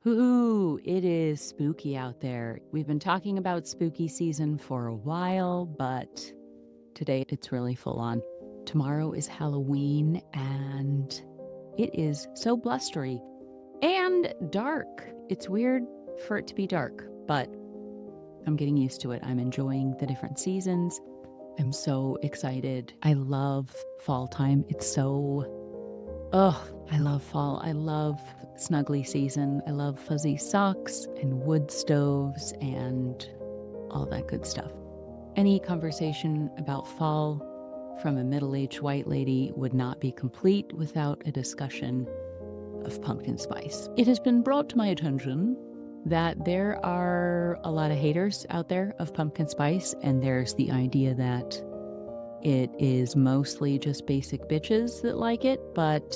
Ooh, it is spooky out there. We've been talking about spooky season for a while, but today it's really full on. Tomorrow is Halloween, and it is so blustery and dark. It's weird for it to be dark, but I'm getting used to it. I'm enjoying the different seasons. I'm so excited. I love fall time. I love fall. I love snuggly season. I love fuzzy socks and wood stoves and all that good stuff. Any conversation about fall from a middle-aged white lady would not be complete without a discussion of pumpkin spice. It has been brought to my attention that there are a lot of haters out there of pumpkin spice, and there's the idea that it is mostly just basic bitches that like it, but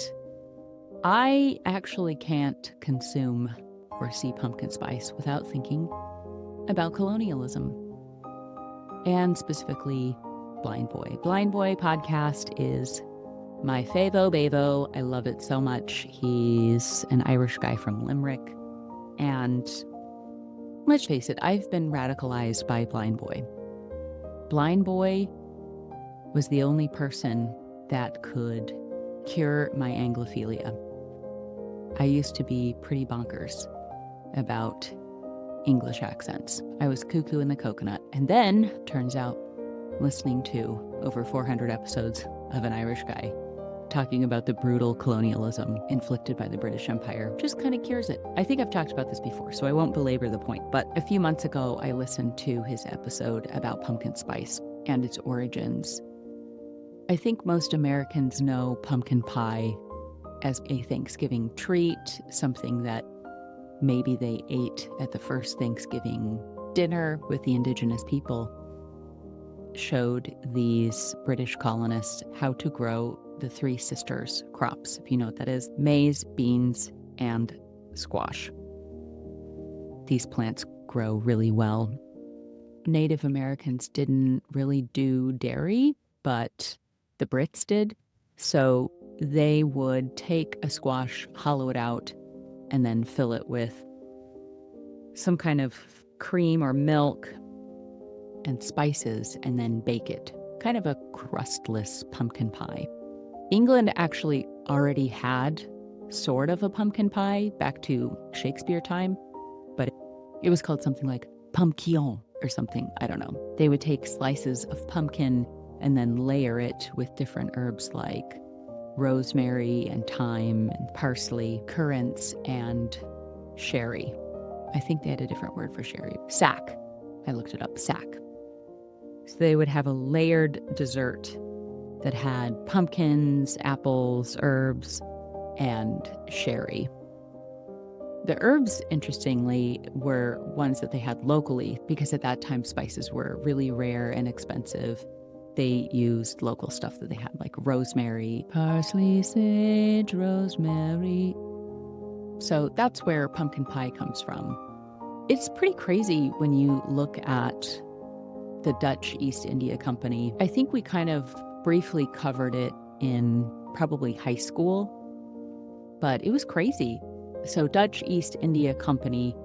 I actually can't consume or see pumpkin spice without thinking about colonialism, and specifically Blind Boy. Blind Boy podcast is my favo bavo. I love it so much. He's an Irish guy from Limerick, and let's face it, I've been radicalized by Blind Boy. Blind Boy was the only person that could cure my Anglophilia. I used to be pretty bonkers about English accents. I was cuckoo in the coconut. And then, turns out, listening to over 400 episodes of an Irish guy talking about the brutal colonialism inflicted by the British Empire just kind of cures it. I think I've talked about this before, so I won't belabor the point. But a few months ago, I listened to his episode about pumpkin spice and its origins. I think most Americans know pumpkin pie as a Thanksgiving treat, something that maybe they ate at the first Thanksgiving dinner with the indigenous people. Showed these British colonists how to grow the three sisters crops, if you know what that is: maize, beans, and squash. These plants grow really well. Native Americans didn't really do dairy, but the Brits did. So they would take a squash, hollow it out, and then fill it with some kind of cream or milk and spices, and then bake it. Kind of a crustless pumpkin pie. England actually already had sort of a pumpkin pie back to Shakespeare time, but it was called something like pumpkin or something. I don't know. They would take slices of pumpkin and then layer it with different herbs like rosemary and thyme and parsley, currants, and sherry. I think they had a different word for sherry. Sack. I looked it up. Sack. So they would have a layered dessert that had pumpkins, apples, herbs, and sherry. The herbs, interestingly, were ones that they had locally because at that time spices were really rare and expensive. They used local stuff that they had, like rosemary, parsley, sage, rosemary. So that's where pumpkin pie comes from. It's pretty crazy when you look at the Dutch East India Company. I think we kind of briefly covered it in probably high school, but it was crazy. So Dutch East India Company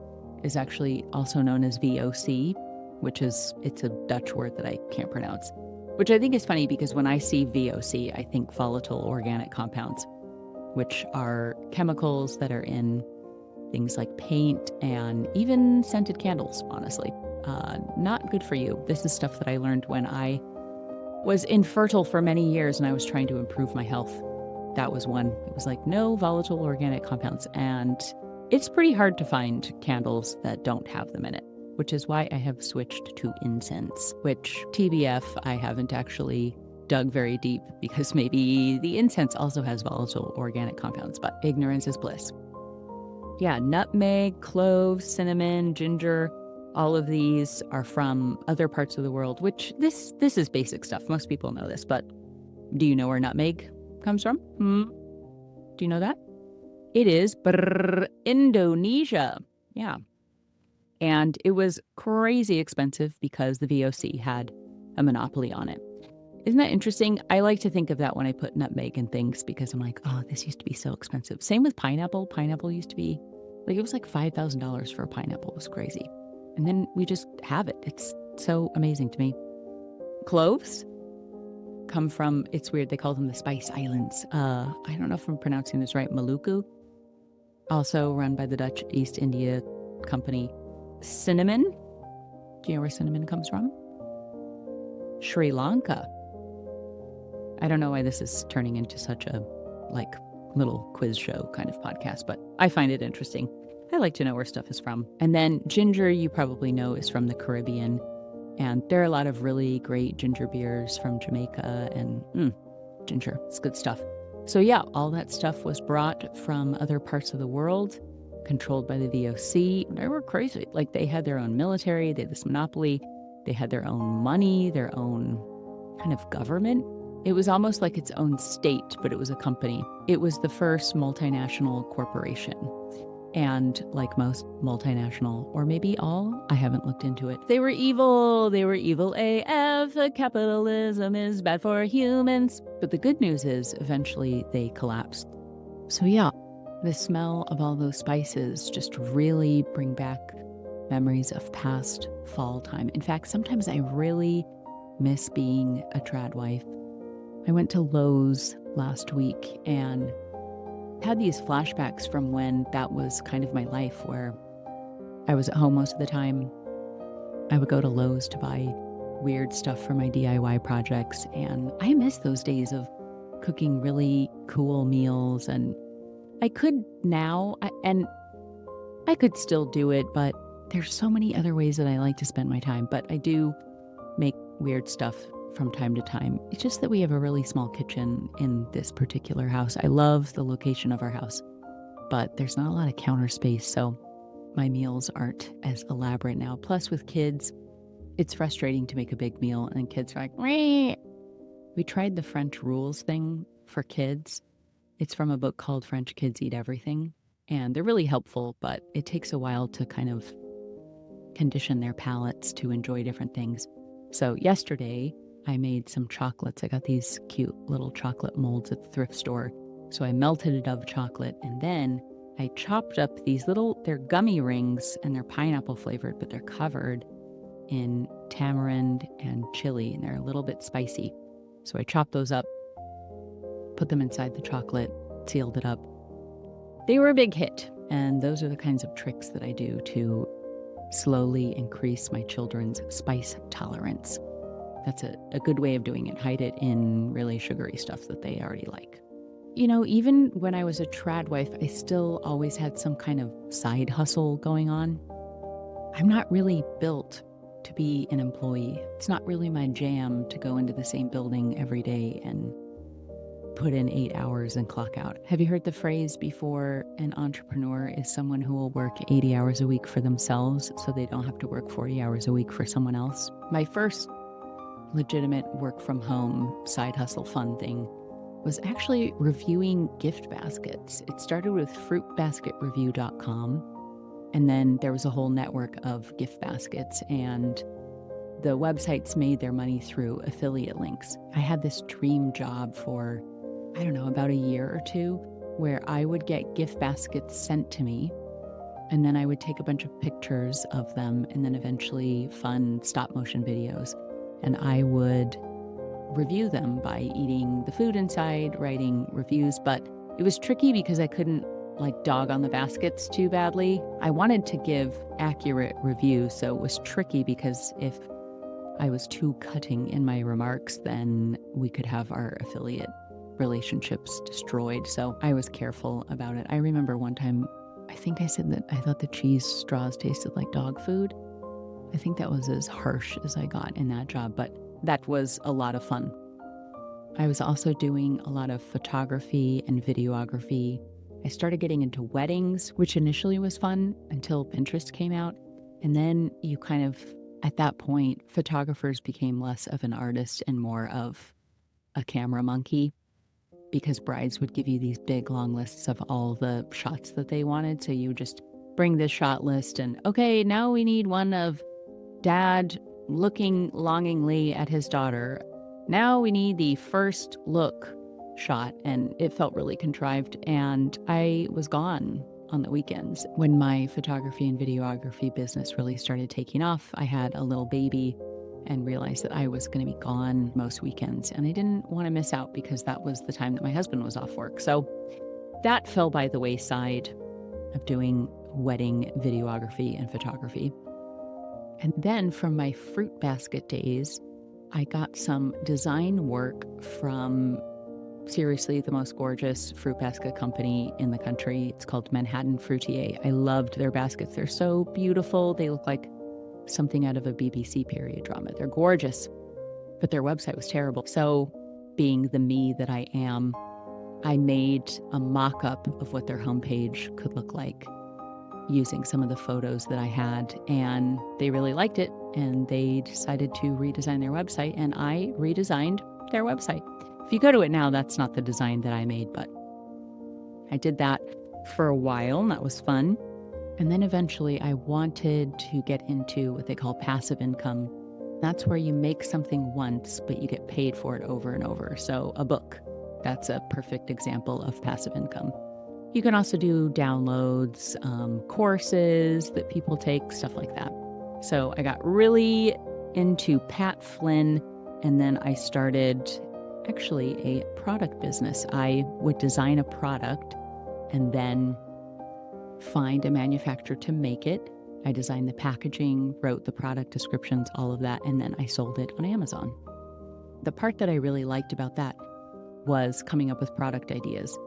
is actually also known as VOC, it's a Dutch word that I can't pronounce. Which I think is funny because when I see VOC, I think volatile organic compounds, which are chemicals that are in things like paint and even scented candles, honestly. Not good for you. This is stuff that I learned when I was infertile for many years and I was trying to improve my health. That was one. It was like, no volatile organic compounds. And it's pretty hard to find candles that don't have them in it, which is why I have switched to incense, which TBF, I haven't actually dug very deep because maybe the incense also has volatile organic compounds, but ignorance is bliss. Yeah, nutmeg, cloves, cinnamon, ginger, all of these are from other parts of the world, which this is basic stuff. Most people know this, but do you know where nutmeg comes from? Do you know that? It is Indonesia. Yeah. And it was crazy expensive because the VOC had a monopoly on it. Isn't that interesting? I like to think of that when I put nutmeg in things because I'm like, oh, this used to be so expensive. Same with pineapple. Pineapple used to be Like it was like $5,000 for a pineapple. It was crazy. And then we just have it. It's so amazing to me. Cloves come from, it's weird, they call them the Spice Islands. I don't know if I'm pronouncing this right, Maluku, also run by the Dutch East India Company. Cinnamon, do you know where cinnamon comes from? Sri Lanka. I don't know why this is turning into such a little quiz show kind of podcast, but I find it interesting. I like to know where stuff is from. And then ginger, you probably know, is from the Caribbean. And there are a lot of really great ginger beers from Jamaica, and ginger, it's good stuff. So yeah, all that stuff was brought from other parts of the world, controlled by the VOC. They were crazy. Like they had their own military, they had this monopoly, they had their own money, their own kind of government. It was almost like its own state, but it was a company. It was the first multinational corporation. And like most multinational, or maybe all, I haven't looked into it. They were evil. They were evil AF. Capitalism is bad for humans. But the good news is eventually they collapsed. So yeah, the smell of all those spices just really bring back memories of past fall time. In fact, sometimes I really miss being a trad wife. I went to Lowe's last week and had these flashbacks from when that was kind of my life, where I was at home most of the time. I would go to Lowe's to buy weird stuff for my DIY projects, and I miss those days of cooking really cool meals. And I could now, and I could still do it, but there's so many other ways that I like to spend my time. But I do make weird stuff from time to time. It's just that we have a really small kitchen in this particular house. I love the location of our house, but there's not a lot of counter space, so my meals aren't as elaborate now. Plus, with kids, it's frustrating to make a big meal, and kids are like, "Meh." We tried the French rules thing for kids. It's from a book called French Kids Eat Everything, and they're really helpful, but it takes a while to kind of condition their palates to enjoy different things. So yesterday, I made some chocolates. I got these cute little chocolate molds at the thrift store. So I melted a Dove chocolate, and then I chopped up these they're gummy rings, and they're pineapple flavored, but they're covered in tamarind and chili, and they're a little bit spicy. So I chopped those up, put them inside the chocolate, sealed it up. They were a big hit, and those are the kinds of tricks that I do to slowly increase my children's spice tolerance. That's a good way of doing it. Hide it in really sugary stuff that they already like. You know, even when I was a trad wife, I still always had some kind of side hustle going on. I'm not really built to be an employee. It's not really my jam to go into the same building every day and put in 8 hours and clock out. Have you heard the phrase before? An entrepreneur is someone who will work 80 hours a week for themselves so they don't have to work 40 hours a week for someone else. My first legitimate work from home side hustle fun thing was actually reviewing gift baskets. It started with fruitbasketreview.com, and then there was a whole network of gift baskets, and the websites made their money through affiliate links. I had this dream job for, I don't know, about a year or two, where I would get gift baskets sent to me, and then I would take a bunch of pictures of them, and then eventually fun stop motion videos. And I would review them by eating the food inside, writing reviews. But it was tricky because I couldn't dog on the baskets too badly. I wanted to give accurate reviews, so it was tricky because if I was too cutting in my remarks, then we could have our affiliate relationships destroyed. So I was careful about it. I remember one time, I think I said that I thought the cheese straws tasted like dog food. I think that was as harsh as I got in that job, but that was a lot of fun. I was also doing a lot of photography and videography. I started getting into weddings, which initially was fun until Pinterest came out. And then you kind of, at that point, photographers became less of an artist and more of a camera monkey, because brides would give you these big long lists of all the shots that they wanted. So you just bring this shot list and, okay, now we need one of Dad looking longingly at his daughter. Now we need the first look shot. And it felt really contrived, and I was gone on the weekends. When my photography and videography business really started taking off, I had a little baby and realized that I was going to be gone most weekends. And I didn't want to miss out because that was the time that my husband was off work. So that fell by the wayside of doing wedding videography and photography. And then from my fruit basket days, I got some design work from seriously the most gorgeous fruit basket company in the country. It's called Manhattan Fruitier. I loved their baskets. They're so beautiful. They look like something out of a BBC period drama. They're gorgeous, but their website was terrible. So being the me that I am, I made a mock-up of what their homepage could look like using some of the photos that I had, and they really liked it, and they decided to redesign their website, and I redesigned their website. If you go to it now, that's not the design that I made, but I did that for a while, and that was fun. And then eventually I wanted to get into what they call passive income. That's where you make something once, but you get paid for it over and over. So a book, that's a perfect example of passive income. You can also do downloads, courses that people take, stuff like that. So I got really into Pat Flynn, and then I started actually a product business. I would design a product and then find a manufacturer to make it. I designed the packaging, wrote the product descriptions, all of that, and then I sold it on Amazon. The part that I really liked about that was coming up with product ideas.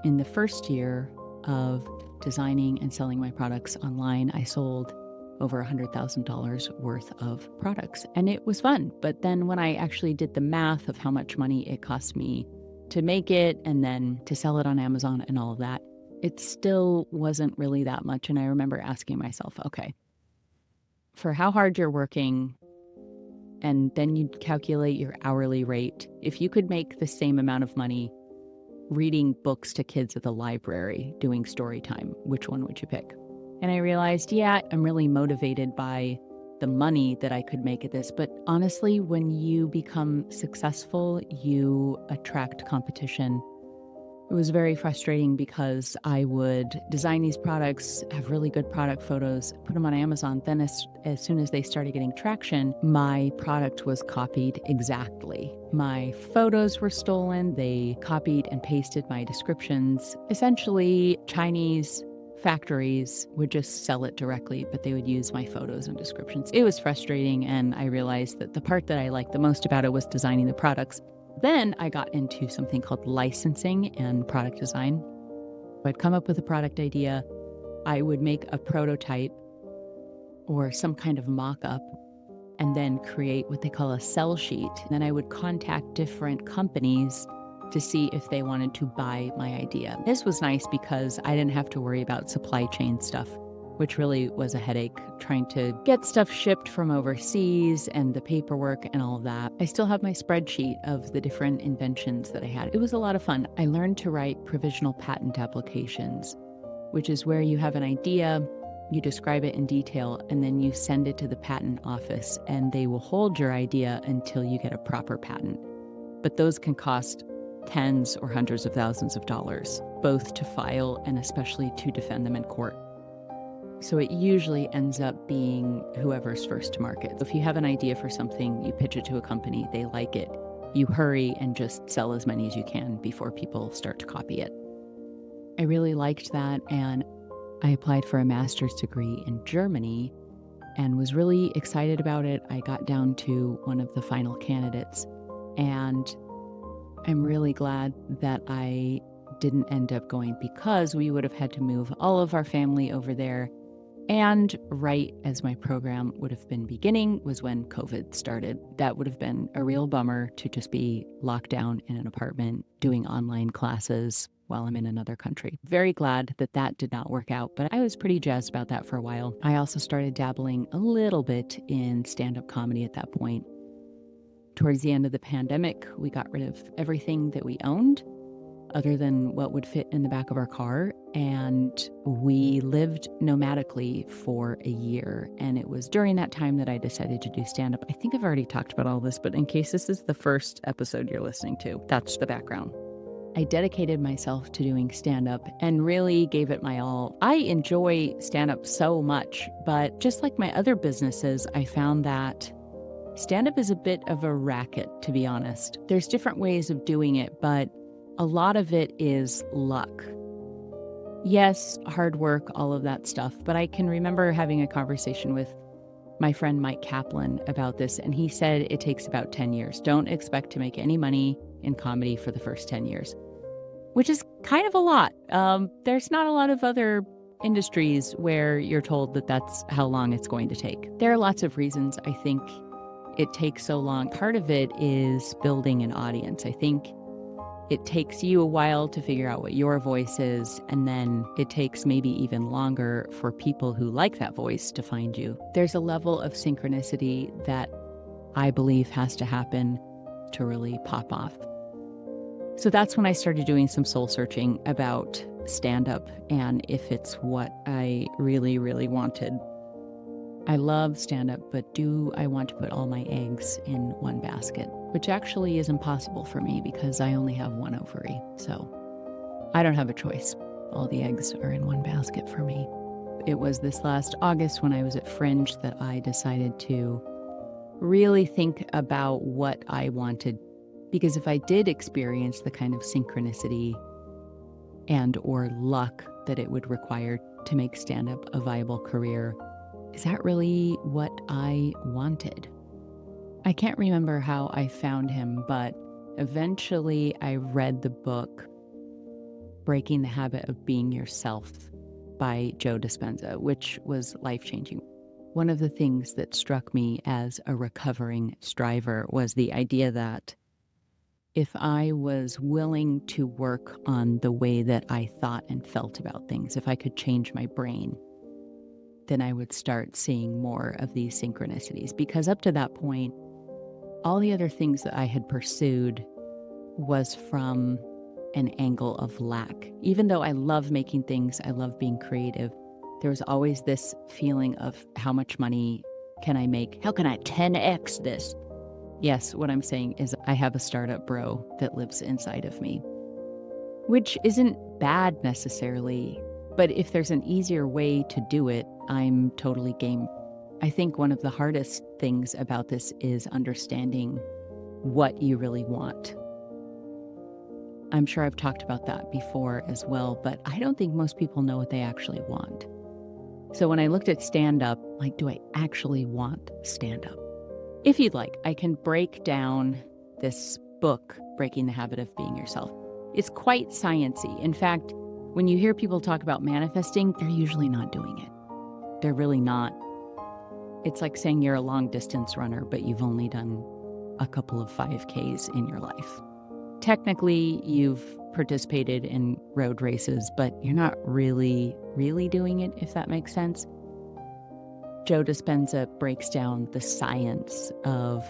In the first year of designing and selling my products online, I sold over $100,000 worth of products, and it was fun. But then when I actually did the math of how much money it cost me to make it and then to sell it on Amazon and all of that, it still wasn't really that much. And I remember asking myself, okay, for how hard you're working, and then you calculate your hourly rate, if you could make the same amount of money reading books to kids at the library, doing story time, which one would you pick? And I realized, yeah, I'm really motivated by the money that I could make at this. But honestly, when you become successful, you attract competition. It was very frustrating because I would design these products, have really good product photos, put them on Amazon. Then as soon as they started getting traction, my product was copied exactly. My photos were stolen. They copied and pasted my descriptions. Essentially, Chinese factories would just sell it directly, but they would use my photos and descriptions. It was frustrating, and I realized that the part that I liked the most about it was designing the products. Then I got into something called licensing and product design. I'd come up with a product idea. I would make a prototype or some kind of mock-up and then create what they call a sell sheet. Then I would contact different companies to see if they wanted to buy my idea. This was nice because I didn't have to worry about supply chain stuff, which really was a headache, trying to get stuff shipped from overseas and the paperwork and all of that. I still have my spreadsheet of the different inventions that I had. It was a lot of fun. I learned to write provisional patent applications, which is where you have an idea, you describe it in detail, and then you send it to the patent office, and they will hold your idea until you get a proper patent. But those can cost tens or hundreds of thousands of dollars, both to file and especially to defend them in court. So it usually ends up being whoever's first to market. If you have an idea for something, you pitch it to a company, they like it, you hurry and just sell as many as you can before people start to copy it. I really liked that, and I applied for a master's degree in Germany and was really excited about it. I got down to one of the final candidates, and I'm really glad that I didn't end up going, because we would have had to move all of our family over there. And right as my program would have been beginning was when COVID started. That would have been a real bummer to just be locked down in an apartment doing online classes while I'm in another country. Very glad that that did not work out, but I was pretty jazzed about that for a while. I also started dabbling a little bit in stand-up comedy at that point. Towards the end of the pandemic, we got rid of everything that we owned other than what would fit in the back of our car, and we lived nomadically for a year. And it was during that time that I decided to do stand-up. I think I've already talked about all this, but in case this is the first episode you're listening to, that's the background. I dedicated myself to doing stand-up and really gave it my all. I enjoy stand-up so much, but just like my other businesses, I found that stand-up is a bit of a racket, to be honest. There's different ways of doing it, but a lot of it is luck. Yes, hard work, all of that stuff, but I can remember having a conversation with my friend Mike Kaplan about this, and he said it takes about 10 years. Don't expect to make any money in comedy for the first 10 years, which is kind of a lot. There's not a lot of other industries where you're told that that's how long it's going to take. There are lots of reasons I think it takes so long. Part of it is building an audience. I think it takes you a while to figure out what your voice is, and then it takes maybe even longer for people who like that voice to find you. There's a level of synchronicity that I believe has to happen to really pop off. So that's when I started doing some soul searching about stand-up and if it's what I really, really wanted. I love stand-up, but do I want to put all my eggs in one basket? Which actually is impossible for me because I only have one ovary. So I don't have a choice. All the eggs are in one basket for me. It was this last August when I was at Fringe that I decided to really think about what I wanted. Because if I did experience the kind of synchronicity and or luck that it would require to make stand-up a viable career, is that really what I wanted? I can't remember how I found him, but eventually I read the book Breaking the Habit of Being Yourself by Joe Dispenza, which was life-changing. One of the things that struck me as a recovering striver was the idea that if I was willing to work on the way that I thought and felt about things, if I could change my brain, then I would start seeing more of these synchronicities. Because up to that point, all the other things that I had pursued was from an angle of lack. Even though I love making things, I love being creative, there was always this feeling of how much money can I make? How can I 10x this? Yes, what I'm saying is I have a startup bro that lives inside of me, which isn't bad necessarily, but if there's an easier way to do it, I'm totally game. I think one of the hardest things about this is understanding what you really want. I'm sure I've talked about that before as well, but I don't think most people know what they actually want. So when I looked at stand-up, like, do I actually want stand-up? If you'd like, I can break down this book, Breaking the Habit of Being Yourself. It's quite sciencey. In fact, when you hear people talk about manifesting, they're usually not doing it. They're really not. It's like saying you're a long distance runner, but you've only done a couple of 5Ks in your life. Technically, you've participated in road races, but you're not really doing it, if that makes sense. Joe Dispenza breaks down the science of,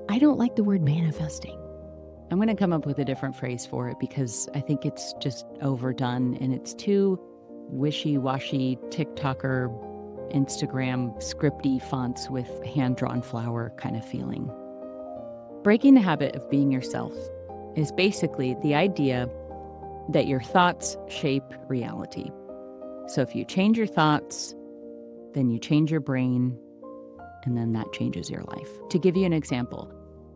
I don't like the word manifesting. I'm going to come up with a different phrase for it because I think it's just overdone and it's too wishy-washy TikToker, Instagram, scripty fonts with hand-drawn flower kind of feeling. Breaking the habit of being yourself is basically the idea that your thoughts shape reality. So if you change your thoughts, then you change your brain, and then that changes your life. To give you an example,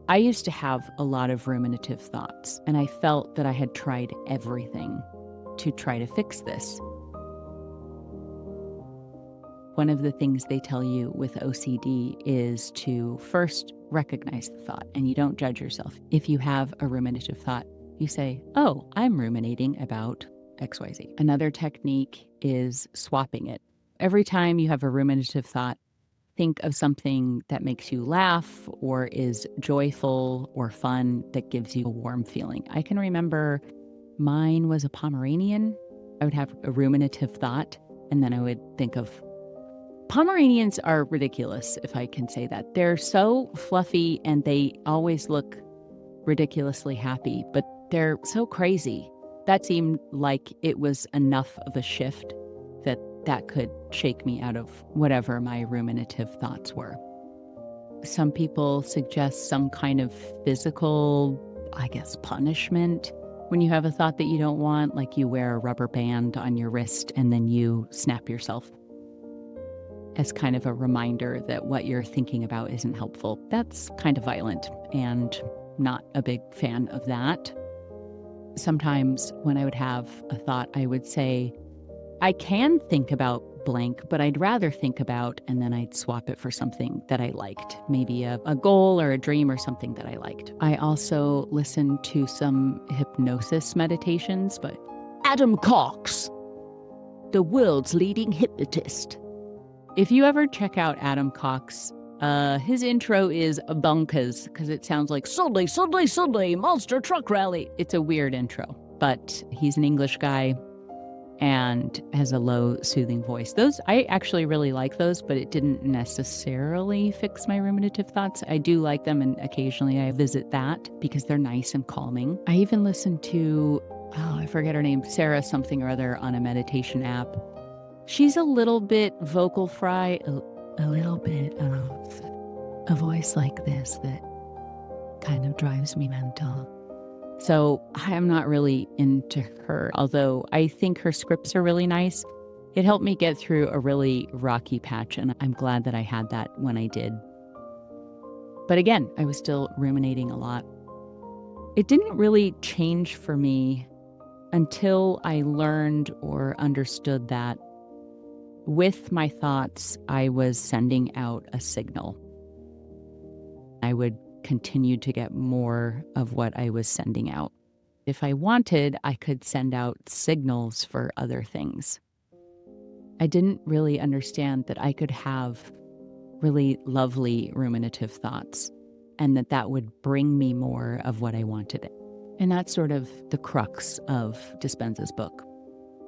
I used to have a lot of ruminative thoughts, and I felt that I had tried everything to try to fix this. One of the things they tell you with OCD is to first recognize the thought, and you don't judge yourself. If you have a ruminative thought, you say, oh, I'm ruminating about XYZ. Another technique is swapping it. Every time you have a ruminative thought, think of something that makes you laugh or is joyful or fun that gives you a warm feeling. I can remember mine was a Pomeranian. I would have a ruminative thought, and then I would think of Pomeranians are ridiculous, if I can say that. They're so fluffy and they always look ridiculously happy, but they're so crazy. That seemed like it was enough of a shift that could shake me out of whatever my ruminative thoughts were. Some people suggest some kind of physical, punishment. When you have a thought that you don't want, like you wear a rubber band on your wrist and then you snap yourself as kind of a reminder that what you're thinking about isn't helpful. That's kind of violent and not a big fan of that. Sometimes when I would have a thought, I would say, I can think about blank, but I'd rather think about, and then I'd swap it for something that I liked, maybe a goal or a dream or something that I liked. I also listened to some hypnosis meditations by Adam Cox, the world's leading hypnotist. If you ever check out Adam Cox, his intro is bonkers because it sounds like Sunday, Sunday, Sunday, monster truck rally. It's a weird intro, but he's an English guy and has a low, soothing voice. Those, I actually really like those, but it didn't necessarily fix my ruminative thoughts. I do like them, and occasionally I visit that because they're nice and calming. I even listened to, I forget her name, Sarah something or other on a meditation app. She's a little bit vocal fry, a little bit of a voice like this that kind of drives me mental. So I'm not really into her, although I think her scripts are really nice. It helped me get through a really rocky patch, and I'm glad that I had that when I did. But again, I was still ruminating a lot. It didn't really change for me until I learned or understood that with my thoughts, I was sending out a signal. I would continue to get more of what I was sending out. If I wanted, I could send out signals for other things. I didn't really understand that I could have really lovely ruminative thoughts and that would bring me more of what I wanted. And that's sort of the crux of Dispenza's book.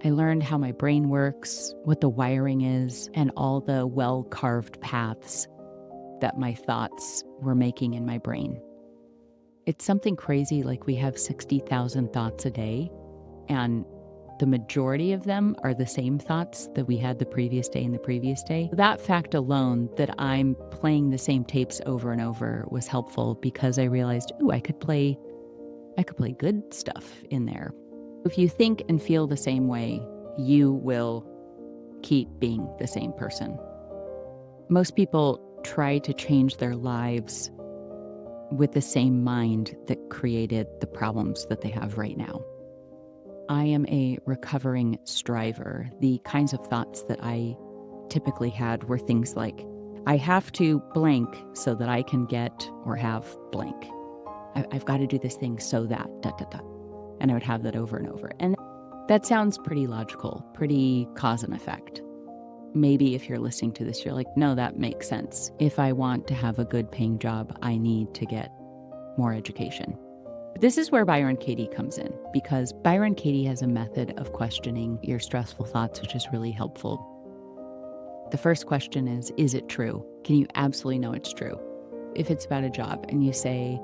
I learned how my brain works, what the wiring is, and all the well-carved paths that my thoughts were making in my brain. It's something crazy, like we have 60,000 thoughts a day, and the majority of them are the same thoughts that we had the previous day and the previous day. That fact alone, that I'm playing the same tapes over and over, was helpful because I realized, I could play good stuff in there. If you think and feel the same way, you will keep being the same person. Most people try to change their lives with the same mind that created the problems that they have right now. I am a recovering striver. The kinds of thoughts that I typically had were things like, I have to blank so that I can get or have blank. I've got to do this thing so that, ... And I would have that over and over. And that sounds pretty logical, pretty cause and effect. Maybe if you're listening to this, you're like, no, that makes sense. If I want to have a good paying job, I need to get more education. But this is where Byron Katie comes in, because Byron Katie has a method of questioning your stressful thoughts, which is really helpful. The first question is it true? Can you absolutely know it's true? If it's about a job and you say,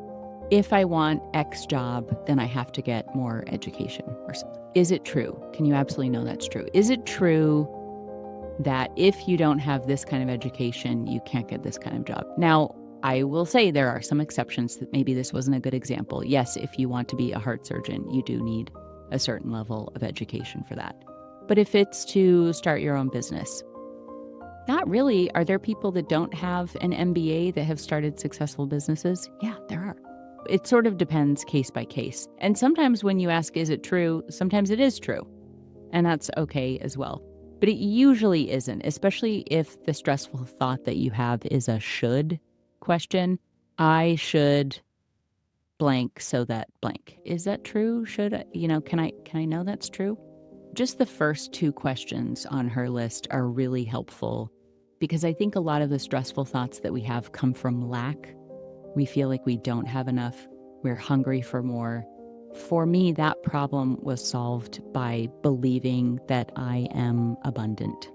if I want X job, then I have to get more education or something. Is it true? Can you absolutely know that's true? Is it true that if you don't have this kind of education, you can't get this kind of job? Now, I will say there are some exceptions that maybe this wasn't a good example. Yes, if you want to be a heart surgeon, you do need a certain level of education for that. But if it's to start your own business, not really. Are there people that don't have an MBA that have started successful businesses? Yeah, there are. It sort of depends case by case. And sometimes when you ask, is it true? Sometimes it is true. And that's okay as well. But it usually isn't, especially if the stressful thought that you have is a should question. I should blank so that blank. Is that true? Should I, can I know that's true? Just the first two questions on her list are really helpful because I think a lot of the stressful thoughts that we have come from lack. We feel like we don't have enough. We're hungry for more. For me, that problem was solved by believing that I am abundant.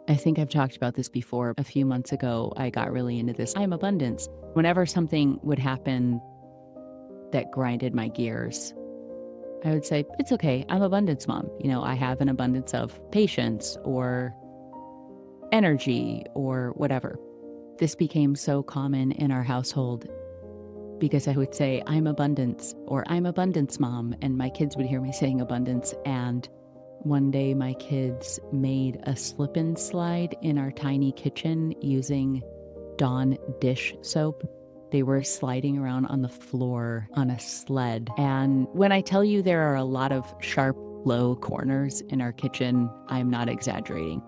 I think I've talked about this before. A few months ago, I got really into this. I'm abundance. Whenever something would happen that grinded my gears, I would say, it's okay. I'm abundance mom. I have an abundance of patience or energy or whatever. This became so common in our household because I would say, I'm abundance, or I'm abundance mom, and my kids would hear me saying abundance. And one day my kids made a slip and slide in our tiny kitchen using Dawn dish soap. They were sliding around on the floor on a sled. And when I tell you there are a lot of sharp, low corners in our kitchen, I'm not exaggerating.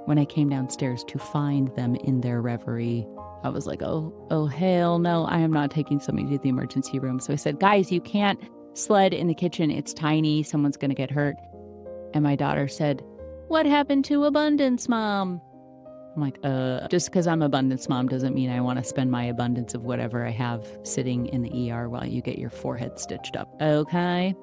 When I came downstairs to find them in their reverie, I was like, oh, hell no, I am not taking somebody to the emergency room. So I said, guys, you can't sled in the kitchen. It's tiny. Someone's going to get hurt. And my daughter said, what happened to abundance, Mom? I'm like, just because I'm abundance mom doesn't mean I want to spend my abundance of whatever I have sitting in the ER while you get your forehead stitched up. Okay.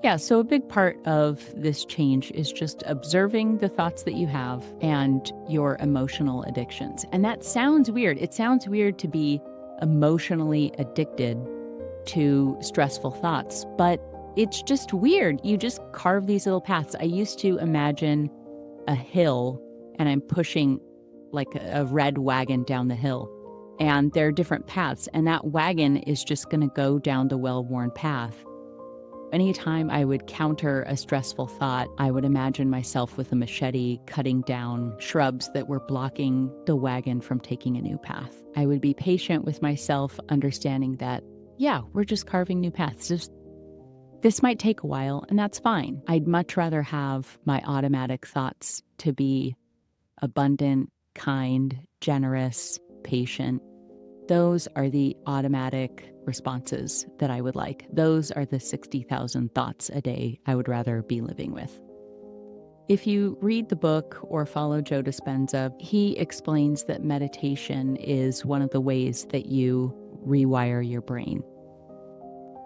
Yeah, so a big part of this change is just observing the thoughts that you have and your emotional addictions. And that sounds weird. It sounds weird to be emotionally addicted to stressful thoughts, but it's just weird. You just carve these little paths. I used to imagine a hill and I'm pushing like a red wagon down the hill. And there are different paths, and that wagon is just going to go down the well-worn path. Anytime I would counter a stressful thought, I would imagine myself with a machete cutting down shrubs that were blocking the wagon from taking a new path. I would be patient with myself, understanding that, yeah, we're just carving new paths. This might take a while, and that's fine. I'd much rather have my automatic thoughts to be abundant, kind, generous, patient. Those are the automatic responses that I would like. Those are the 60,000 thoughts a day I would rather be living with. If you read the book or follow Joe Dispenza, he explains that meditation is one of the ways that you rewire your brain.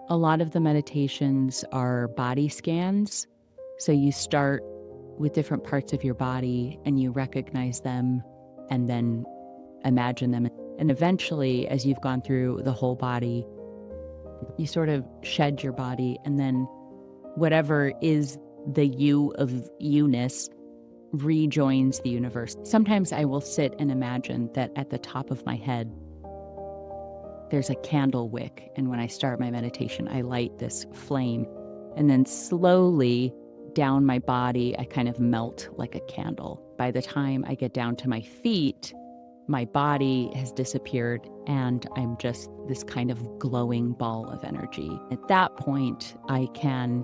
A lot of the meditations are body scans. So you start with different parts of your body and you recognize them and then imagine them. And eventually, as you've gone through the whole body, you sort of shed your body, and then whatever is the you of you-ness rejoins the universe. Sometimes I will sit and imagine that at the top of my head, there's a candle wick. And when I start my meditation, I light this flame. And then slowly down my body, I kind of melt like a candle. By the time I get down to my feet, my body has disappeared and I'm just this kind of glowing ball of energy. At that point, I can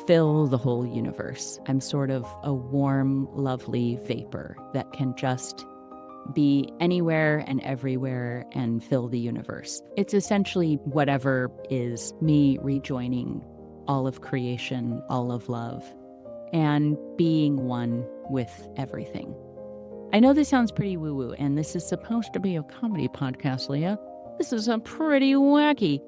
fill the whole universe. I'm sort of a warm, lovely vapor that can just be anywhere and everywhere and fill the universe. It's essentially whatever is me rejoining all of creation, all of love, and being one with everything. I know this sounds pretty woo-woo, and this is supposed to be a comedy podcast, Leah. This is pretty wacky.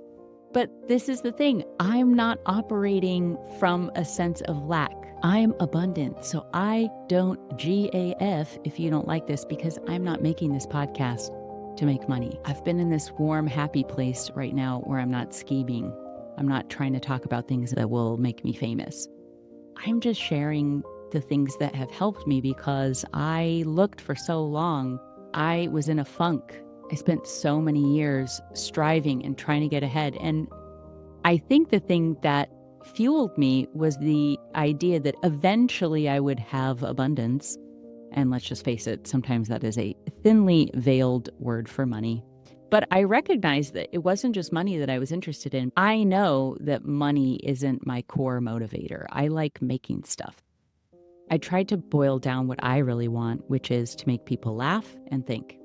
But this is the thing. I'm not operating from a sense of lack. I'm abundant, so I don't GAF if you don't like this, because I'm not making this podcast to make money. I've been in this warm, happy place right now where I'm not scheming. I'm not trying to talk about things that will make me famous. I'm just sharing the things that have helped me because I looked for so long. I was in a funk. I spent so many years striving and trying to get ahead. And I think the thing that fueled me was the idea that eventually I would have abundance. And let's just face it, sometimes that is a thinly veiled word for money. But I recognized that it wasn't just money that I was interested in. I know that money isn't my core motivator. I like making stuff. I tried to boil down what I really want, which is to make people laugh and think.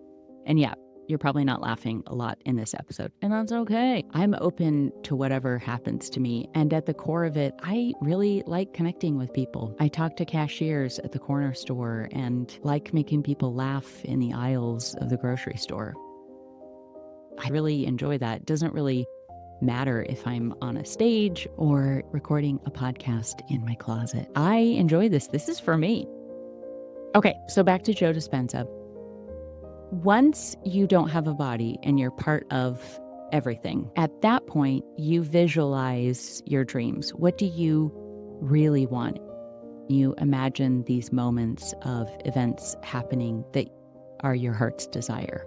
And yeah, you're probably not laughing a lot in this episode, and that's okay. I'm open to whatever happens to me. And at the core of it, I really like connecting with people. I talk to cashiers at the corner store and like making people laugh in the aisles of the grocery store. I really enjoy that. It doesn't really matter if I'm on a stage or recording a podcast in my closet. I enjoy this. This is for me. Okay, so back to Joe Dispenza. Once you don't have a body and you're part of everything, at that point, you visualize your dreams. What do you really want? You imagine these moments of events happening that are your heart's desire.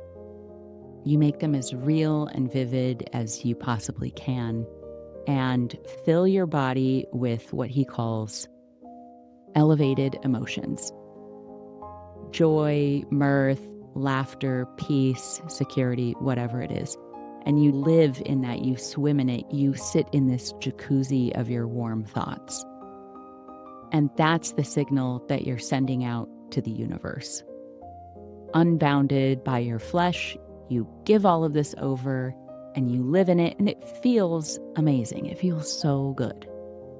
You make them as real and vivid as you possibly can, and fill your body with what he calls elevated emotions: joy, mirth, laughter, peace, security, whatever it is. And you live in that, you swim in it, you sit in this jacuzzi of your warm thoughts. And that's the signal that you're sending out to the universe. Unbounded by your flesh, you give all of this over and you live in it, and it feels amazing. It feels so good.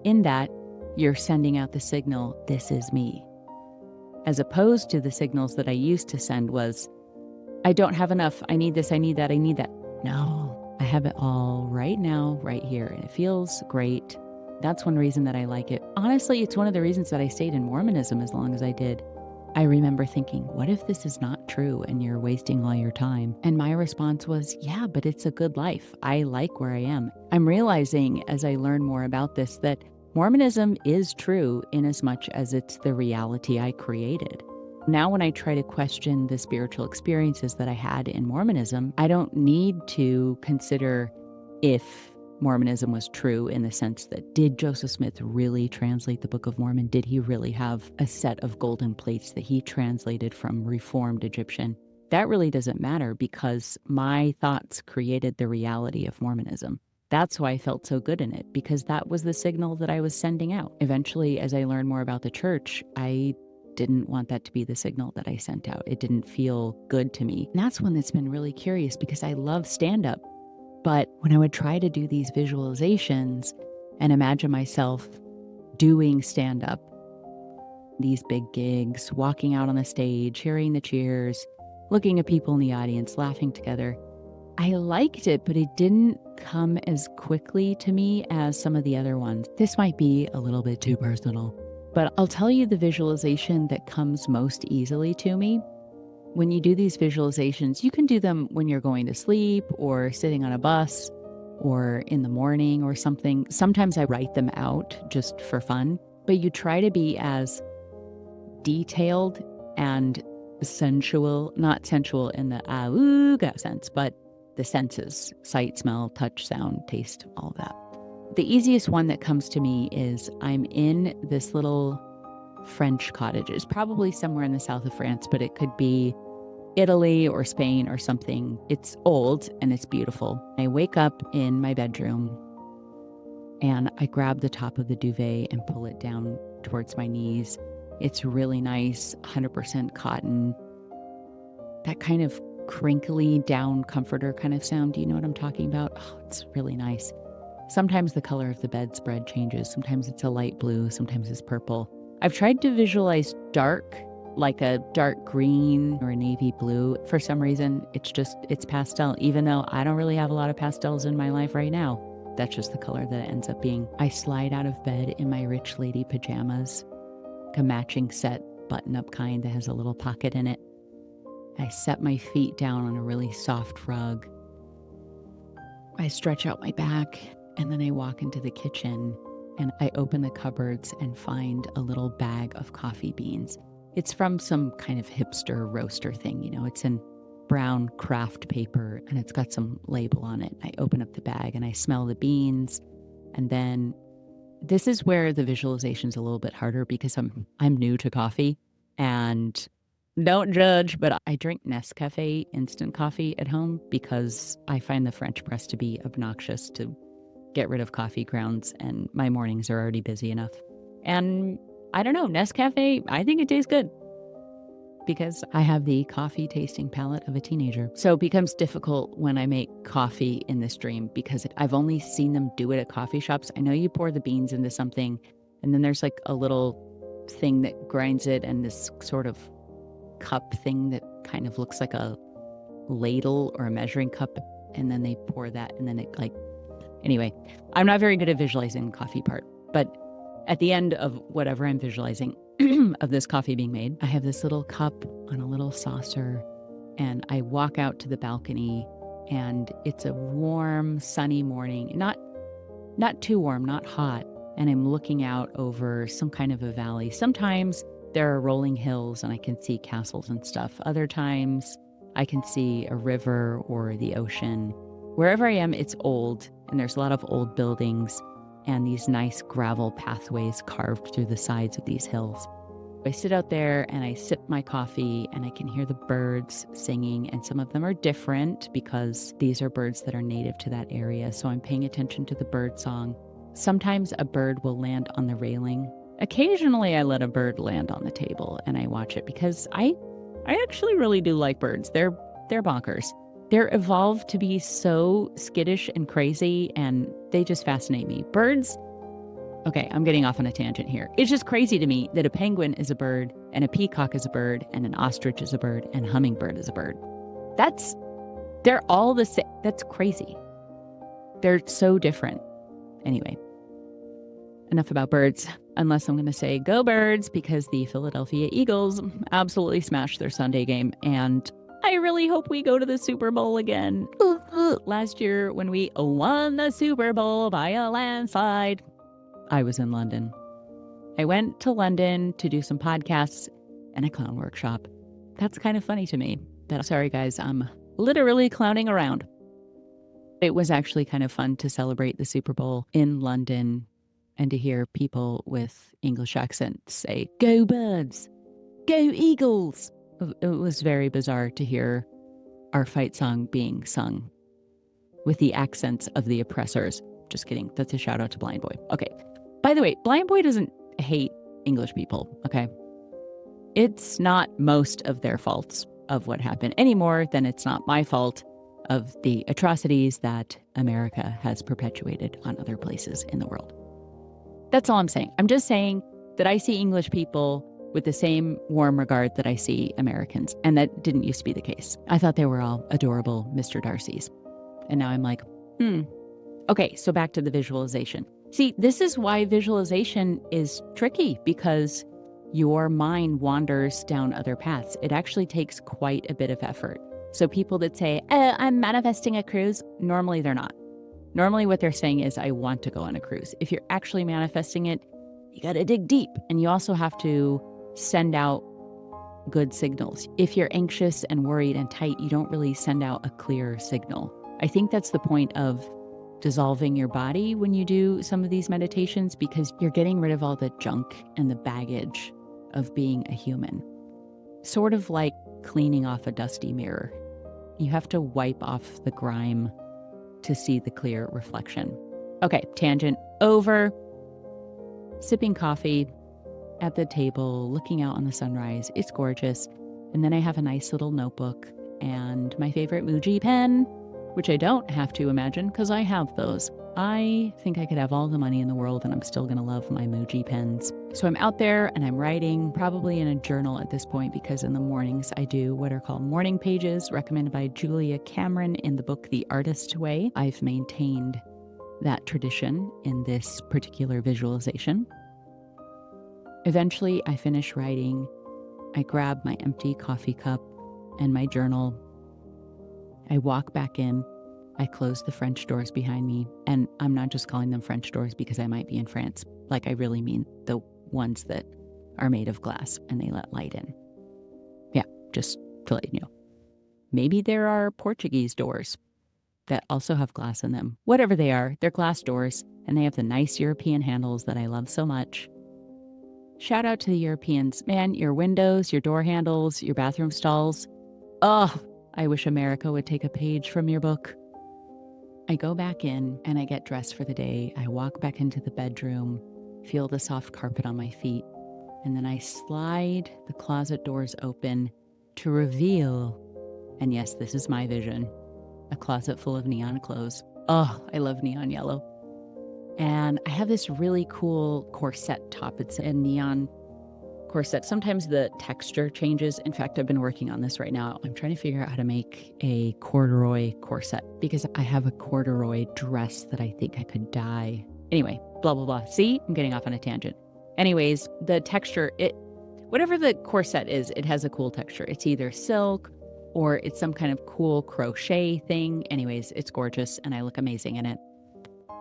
In that, you're sending out the signal, this is me. As opposed to the signals that I used to send was, I don't have enough, I need this, I need that, I need that. No, I have it all right now, right here, and it feels great. That's one reason that I like it. Honestly, it's one of the reasons that I stayed in Mormonism as long as I did. I remember thinking, what if this is not true and you're wasting all your time? And my response was, yeah, but it's a good life. I like where I am. I'm realizing as I learn more about this that Mormonism is true in as much as it's the reality I created. Now, when I try to question the spiritual experiences that I had in Mormonism, I don't need to consider if Mormonism was true in the sense that, did Joseph Smith really translate the Book of Mormon? Did he really have a set of golden plates that he translated from Reformed Egyptian? That really doesn't matter because my thoughts created the reality of Mormonism. That's why I felt so good in it, because that was the signal that I was sending out. Eventually, as I learned more about the church, I didn't want that to be the signal that I sent out. It didn't feel good to me. And that's one that's been really curious because I love stand-up. But when I would try to do these visualizations and imagine myself doing stand-up, these big gigs, walking out on the stage, hearing the cheers, looking at people in the audience, laughing together, I liked it, but it didn't come as quickly to me as some of the other ones. This might be a little bit too personal, but I'll tell you the visualization that comes most easily to me. When you do these visualizations, you can do them when you're going to sleep or sitting on a bus or in the morning or something. Sometimes I write them out just for fun, but you try to be as detailed and sensual, not sensual in the awooga sense, but the senses: sight, smell, touch, sound, taste, all that. The easiest one that comes to me is I'm in this little French cottage. It's probably somewhere in the south of France, but it could be Italy or Spain or something. It's old and it's beautiful. I wake up in my bedroom and I grab the top of the duvet and pull it down towards my knees. It's really nice, 100% cotton. That kind of crinkly down comforter kind of sound. Do you know what I'm talking about? Oh, it's really nice. Sometimes the color of the bedspread changes. Sometimes it's a light blue, sometimes it's purple. I've tried to visualize dark, like a dark green or a navy blue. For some reason, it's pastel, even though I don't really have a lot of pastels in my life right now. That's just the color that it ends up being. I slide out of bed in my rich lady pajamas, like a matching set button-up kind that has a little pocket in it. I set my feet down on a really soft rug. I stretch out my back, and then I walk into the kitchen, and I open the cupboards and find a little bag of coffee beans. It's from some kind of hipster roaster thing, you know, it's in brown craft paper and it's got some label on it. I open up the bag and I smell the beans. And then this is where the visualization's a little bit harder because I'm new to coffee, and don't judge, but I drink Nescafe instant coffee at home because I find the French press to be obnoxious to get rid of coffee grounds, and my mornings are already busy enough. And I don't know, Nescafe, I think it tastes good because I have the coffee tasting palate of a teenager. So it becomes difficult when I make coffee in this dream because I've only seen them do it at coffee shops. I know you pour the beans into something and then there's like a little thing that grinds it and this sort of cup thing that kind of looks like a ladle or a measuring cup, and then they pour that and then it like, anyway, I'm not very good at visualizing the coffee part, but at the end of whatever I'm visualizing of this coffee being made, I have this little cup on a little saucer, and I walk out to the balcony, and it's a warm, sunny morning, not too warm, not hot, and I'm looking out over some kind of a valley. Sometimes there are rolling hills and I can see castles and stuff. Other times I can see a river or the ocean. Wherever I am, it's old, and there's a lot of old buildings and these nice gravel pathways carved through the sides of these hills. I sit out there and I sip my coffee and I can hear the birds singing, and some of them are different because these are birds that are native to that area. So I'm paying attention to the bird song. Sometimes a bird will land on the railing. Occasionally I let a bird land on the table and I watch it because I actually really do like birds. They're bonkers. They're evolved to be so skittish and crazy, and they just fascinate me. Birds, okay, I'm getting off on a tangent here. It's just crazy to me that a penguin is a bird, and a peacock is a bird, and an ostrich is a bird, and a hummingbird is a bird. They're all the same. That's crazy. They're so different. Anyway, enough about birds, unless I'm going to say go Birds, because the Philadelphia Eagles absolutely smashed their Sunday game, and I really hope we go to the Super Bowl again. Last year when we won the Super Bowl by a landslide, I was in London. I went to London to do some podcasts and a clown workshop. That's kind of funny to me. Sorry guys, I'm literally clowning around. It was actually kind of fun to celebrate the Super Bowl in London and to hear people with English accents say, "Go Birds, go Eagles." It was very bizarre to hear our fight song being sung with the accents of the oppressors. Just kidding. That's a shout out to Blind Boy. Okay. By the way, Blind Boy doesn't hate English people, okay? It's not most of their faults of what happened any more than it's not my fault of the atrocities that America has perpetuated on other places in the world. That's all I'm saying. I'm just saying that I see English people with the same warm regard that I see Americans, and that didn't used to be the case. I thought they were all adorable Mr. Darcys. And now I'm like, Okay, so back to the visualization. See, this is why visualization is tricky, because your mind wanders down other paths. It actually takes quite a bit of effort. So people that say, I'm manifesting a cruise, normally they're not. Normally what they're saying is, I want to go on a cruise. If you're actually manifesting it, you got to dig deep. And you also have to send out good signals. If you're anxious and worried and tight, you don't really send out a clear signal. I think that's the point of dissolving your body when you do some of these meditations, because you're getting rid of all the junk and the baggage of being a human. Sort of like cleaning off a dusty mirror. You have to wipe off the grime to see the clear reflection. Okay, tangent over. Sipping coffee at the table, looking out on the sunrise. It's gorgeous. And then I have a nice little notebook and my favorite Muji pen, which I don't have to imagine because I have those. I think I could have all the money in the world and I'm still going to love my Muji pens. So I'm out there and I'm writing, probably in a journal at this point, because in the mornings I do what are called morning pages, recommended by Julia Cameron in the book The Artist's Way. I've maintained that tradition in this particular visualization. Eventually, I finish writing. I grab my empty coffee cup and my journal. I walk back in. I close the French doors behind me. And I'm not just calling them French doors because I might be in France. Like, I really mean the ones that are made of glass and they let light in. Yeah, just to let you know. Maybe there are Portuguese doors that also have glass in them. Whatever they are, they're glass doors and they have the nice European handles that I love so much. Shout out to the Europeans. Man, your windows, your door handles, your bathroom stalls. Oh, I wish America would take a page from your book. I go back in and I get dressed for the day. I walk back into the bedroom, feel the soft carpet on my feet, and then I slide the closet doors open to reveal, and yes, this is my vision, a closet full of neon clothes. Oh, I love neon yellow. And I have this really cool corset top. It's a neon corset. Sometimes the texture changes. In fact, I've been working on this right now. I'm trying to figure out how to make a corduroy corset because I have a corduroy dress that I think I could dye. Anyway, blah, blah, blah. See, I'm getting off on a tangent. Anyways, the texture, whatever the corset is, it has a cool texture. It's either silk or it's some kind of cool crochet thing. Anyways, it's gorgeous and I look amazing in it.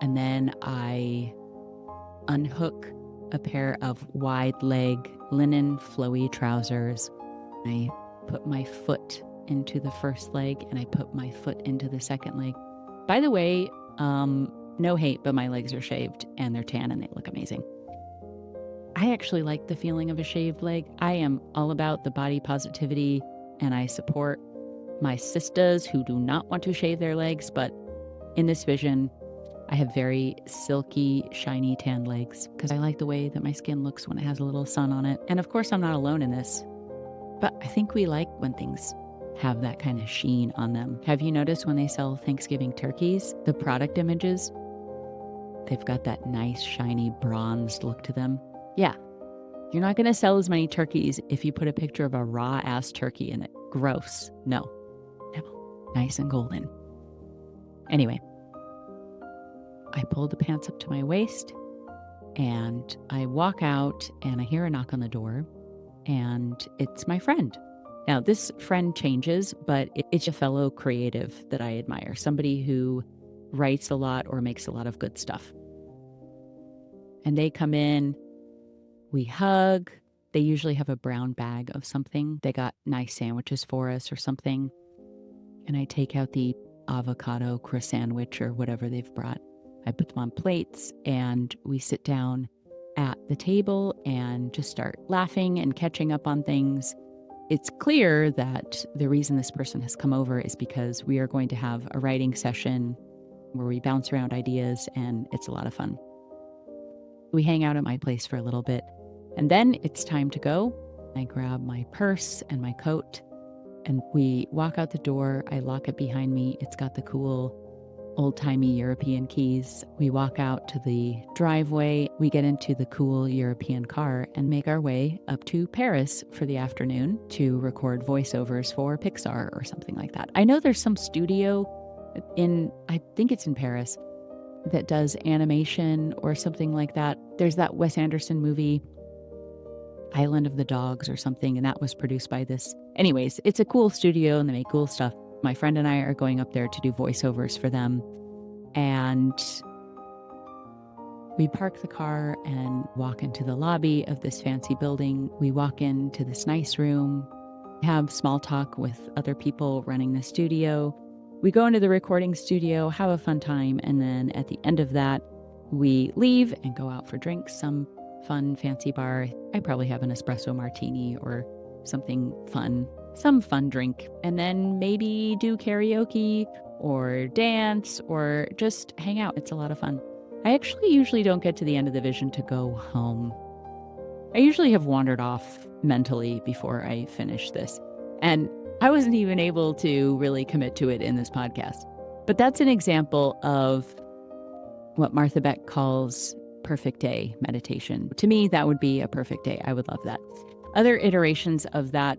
And then I unhook a pair of wide leg linen flowy trousers. I put my foot into the first leg and I put my foot into the second leg. By the way, no hate, but my legs are shaved and they're tan and they look amazing. I actually like the feeling of a shaved leg. I am all about the body positivity and I support my sisters who do not want to shave their legs, but in this vision, I have very silky, shiny tan legs because I like the way that my skin looks when it has a little sun on it. And of course, I'm not alone in this, but I think we like when things have that kind of sheen on them. Have you noticed when they sell Thanksgiving turkeys, the product images, they've got that nice, shiny, bronzed look to them? Yeah, you're not going to sell as many turkeys if you put a picture of a raw-ass turkey in it. Gross. No. Nice and golden. Anyway, I pulled the pants up to my waist and I walk out and I hear a knock on the door and it's my friend. Now, this friend changes, but it's a fellow creative that I admire, somebody who writes a lot or makes a lot of good stuff. And they come in, we hug. They usually have a brown bag of something. They got nice sandwiches for us or something. And I take out the avocado croissant sandwich or whatever they've brought. I put them on plates and we sit down at the table and just start laughing and catching up on things. It's clear that the reason this person has come over is because we are going to have a writing session where we bounce around ideas and it's a lot of fun. We hang out at my place for a little bit and then it's time to go. I grab my purse and my coat and we walk out the door. I lock it behind me. It's got the cool old-timey European keys. We walk out to the driveway. We get into the cool European car and make our way up to Paris for the afternoon to record voiceovers for Pixar or something like that. I know there's some studio I think it's in Paris, that does animation or something like that. There's that Wes Anderson movie, Island of the Dogs or something, and that was produced by this. Anyways, it's a cool studio and they make cool stuff. My friend and I are going up there to do voiceovers for them. And we park the car and walk into the lobby of this fancy building. We walk into this nice room, have small talk with other people running the studio. We go into the recording studio, have a fun time, and then at the end of that, we leave and go out for drinks, some fun fancy bar. I probably have an espresso martini or something fun, some fun drink, and then maybe do karaoke or dance or just hang out. It's a lot of fun. I actually usually don't get to the end of the vision to go home. I usually have wandered off mentally before I finish this. And I wasn't even able to really commit to it in this podcast. But that's an example of what Martha Beck calls perfect day meditation. To me, that would be a perfect day. I would love that. Other iterations of that,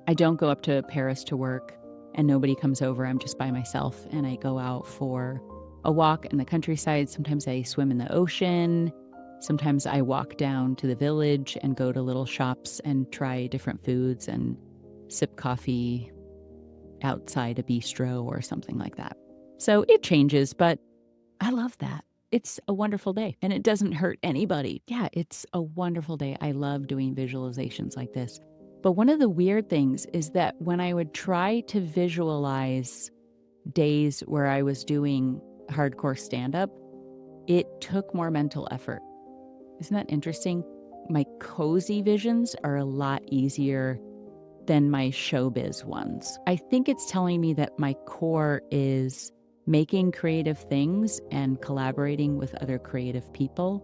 I don't go up to Paris to work and nobody comes over. I'm just by myself and I go out for a walk in the countryside. Sometimes I swim in the ocean. Sometimes I walk down to the village and go to little shops and try different foods and sip coffee outside a bistro or something like that. So it changes, but I love that. It's a wonderful day and it doesn't hurt anybody. Yeah, it's a wonderful day. I love doing visualizations like this. But one of the weird things is that when I would try to visualize days where I was doing hardcore stand-up, it took more mental effort. Isn't that interesting? My cozy visions are a lot easier than my showbiz ones. I think it's telling me that my core is making creative things and collaborating with other creative people.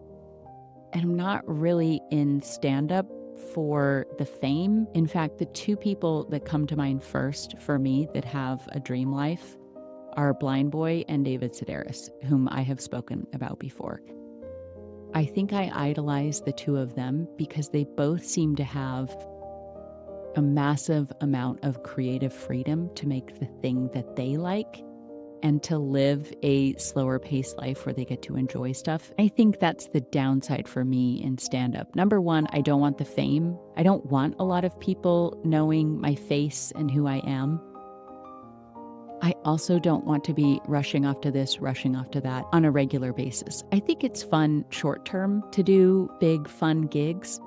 And I'm not really in stand-up for the fame. In fact, the two people that come to mind first for me that have a dream life are Blind Boy and David Sedaris, whom I have spoken about before. I think I idolize the two of them because they both seem to have a massive amount of creative freedom to make the thing that they like and to live a slower paced life where they get to enjoy stuff. I think that's the downside for me in stand-up. Number one, I don't want the fame. I don't want a lot of people knowing my face and who I am. I also don't want to be rushing off to this, rushing off to that on a regular basis. I think it's fun short term to do big fun gigs,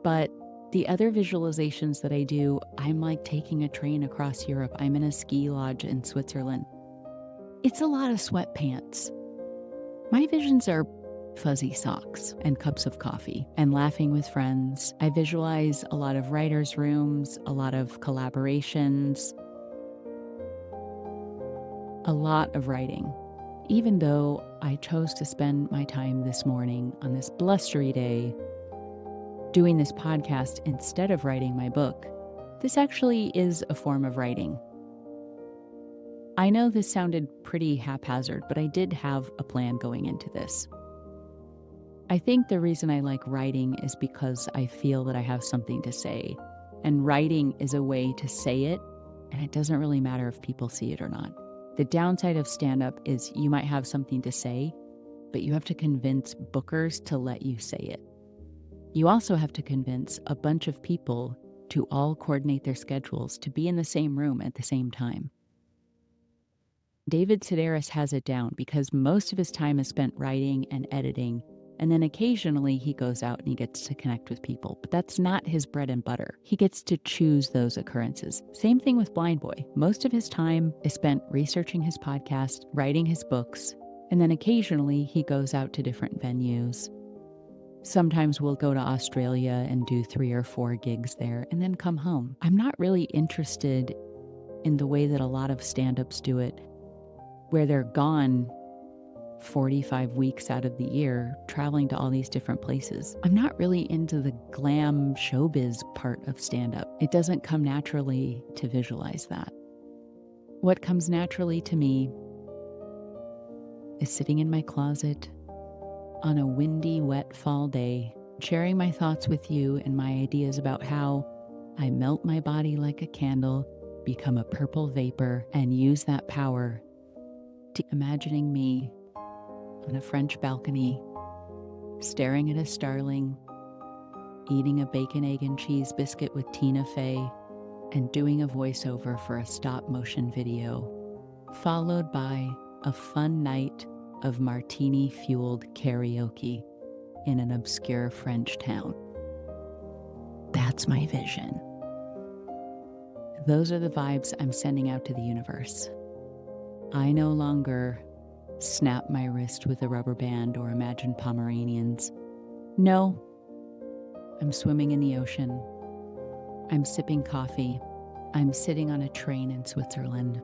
but The other visualizations that I do, I'm like taking a train across Europe. I'm in a ski lodge in Switzerland. It's a lot of sweatpants. My visions are fuzzy socks and cups of coffee and laughing with friends. I visualize a lot of writers' rooms, a lot of collaborations, a lot of writing. Even though I chose to spend my time this morning on this blustery day doing this podcast instead of writing my book, this actually is a form of writing. I know this sounded pretty haphazard, but I did have a plan going into this. I think the reason I like writing is because I feel that I have something to say, and writing is a way to say it, and it doesn't really matter if people see it or not. The downside of stand-up is you might have something to say, but you have to convince bookers to let you say it. You also have to convince a bunch of people to all coordinate their schedules to be in the same room at the same time. David Sedaris has it down because most of his time is spent writing and editing, and then occasionally he goes out and he gets to connect with people, but that's not his bread and butter. He gets to choose those occurrences. Same thing with Blind Boy. Most of his time is spent researching his podcast, writing his books, and then occasionally he goes out to different venues. Sometimes we'll go to Australia and do 3 or 4 gigs there and then come home. I'm not really interested in the way that a lot of stand-ups do it, where they're gone 45 weeks out of the year traveling to all these different places. I'm not really into the glam showbiz part of stand-up. It doesn't come naturally to visualize that. What comes naturally to me is sitting in my closet on a windy, wet fall day, sharing my thoughts with you and my ideas about how I melt my body like a candle, become a purple vapor, and use that power to imagining me on a French balcony, staring at a starling, eating a bacon, egg, and cheese biscuit with Tina Fey, and doing a voiceover for a stop-motion video, followed by a fun night of martini-fueled karaoke in an obscure French town. That's my vision. Those are the vibes I'm sending out to the universe. I no longer snap my wrist with a rubber band or imagine Pomeranians. No, I'm swimming in the ocean. I'm sipping coffee. I'm sitting on a train in Switzerland.